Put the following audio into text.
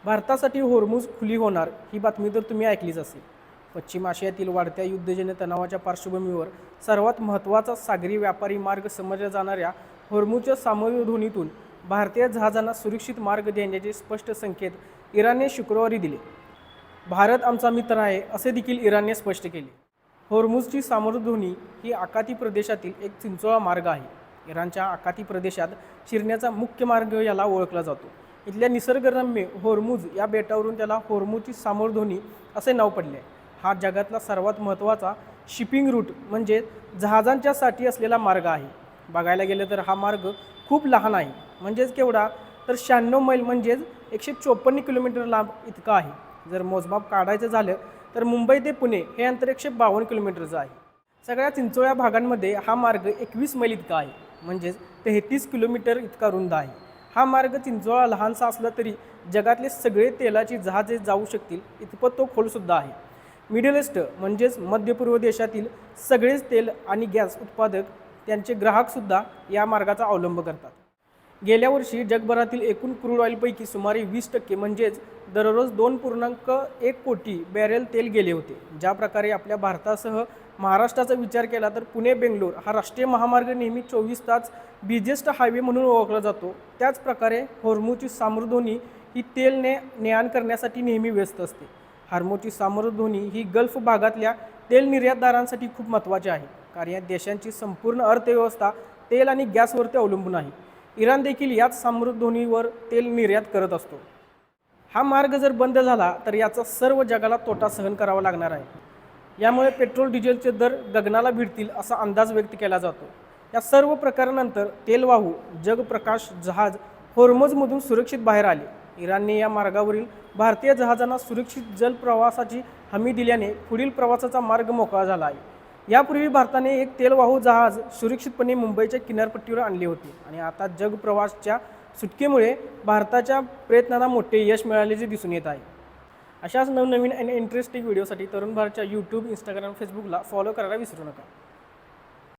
भारतासाठी होर्मुझ खुली होणार ही बातमी तर तुम्ही ऐकलीच असेल। पश्चिम आशियातील वाढत्या युद्धजन्य तणावाच्या पार्श्वभूमीवर सर्वात महत्त्वाचा सागरी व्यापारी मार्ग समजल्या जाणाऱ्या होर्मुझच्या सामोध्वनीतून भारतीय जहाजांना सुरक्षित मार्ग देण्याचे स्पष्ट संकेत इराणने शुक्रवारी दिले। भारत आमचा मित्र आहे असे देखील इराणने स्पष्ट केले। होर्मुझची सामोध्वनी ही आखाती प्रदेशातील एक चिंचोळा मार्ग आहे। इराणच्या आखाती प्रदेशात शिरण्याचा मुख्य मार्ग याला ओळखला जातो। इथल्या निसर्गरम्य होर्मुझ या बेटावरून त्याला होर्मुझची सामोध्वनी असे नाव पडले आहे। हा जगातला सर्वात महत्त्वाचा शिपिंग रूट म्हणजे जहाजांच्यासाठी असलेला मार्ग आहे। बघायला गेलं तर हा मार्ग खूप लहान आहे, म्हणजेच केवढा तर 96 मैल म्हणजेच 154 किलोमीटर लांब इतका आहे। जर मोजमाप काढायचं झालं तर मुंबई ते पुणे हे अंतर 152 किलोमीटरचं आहे। सगळ्या चिंचोळ्या भागांमध्ये हा मार्ग 21 मैल इतका आहे, म्हणजेच 33 किलोमीटर इतका रुंद आहे। हा मार्ग चिंचोळा लहानसा असला तरी जगातले सगळे तेलाची जहाजे जाऊ शकतील इतपत तो खोलसुद्धा आहे। मिडल ईस्ट म्हणजेच मध्य पूर्व देशातील सगळेच तेल आणि गॅस उत्पादक त्यांचे ग्राहकसुद्धा या मार्गाचा अवलंब करतात। गेल्या वर्षी जगभरातील एकूण क्रूड ऑइलपैकी सुमारे 20% म्हणजेच दररोज 2.1 कोटी बॅरेल तेल गेले होते। ज्या प्रकारे आपल्या भारतासह महाराष्ट्राचा विचार केला तर पुणे बेंगलोर हा राष्ट्रीय महामार्ग नेहमी 24 तास बिझिएस्ट हायवे म्हणून ओळखला जातो, त्याच प्रकारे होर्मुझची सामोध्वनी ही तेल ने-आण करण्यासाठी नेहमी व्यस्त असते। होर्मुझची सामोध्वनी ही गल्फ भागातल्या तेल निर्यातदारांसाठी खूप महत्त्वाची आहे, कारण या देशांची संपूर्ण अर्थव्यवस्था तेल आणि गॅसवरती अवलंबून आहे। इराण देखील याच सामोध्वनीवर तेल निर्यात करत असतो। हा मार्ग जर बंद झाला तर याचा सर्व जगाला तोटा सहन करावा लागणार आहे। यामुळे पेट्रोल डिझेलचे दर गगनाला भिडतील असा अंदाज व्यक्त केला जातो। या सर्व प्रकारानंतर तेलवाहू जगप्रकाश जहाज होर्मुझमधून सुरक्षित बाहेर आले। इराणने या मार्गावरील भारतीय जहाजांना सुरक्षित जलप्रवासाची हमी दिल्याने पुढील प्रवासाचा मार्ग मोकळा झाला आहे। यापूर्वी भारताने एक तेलवाहू जहाज सुरक्षितपणे मुंबईच्या किनारपट्टीवर आणले होते आणि आता जगप्रवासच्या सुटकेमुळे भारताच्या प्रयत्नांना मोठे यश मिळाल्याचे दिसून येत आहे। अशाच नवनवीन आणि इंटरेस्टिंग व्हिडिओसाठी तरुण भारतच्या यूट्यूब, इंस्टाग्राम, फेसबुकला फॉलो करायला विसरू नका।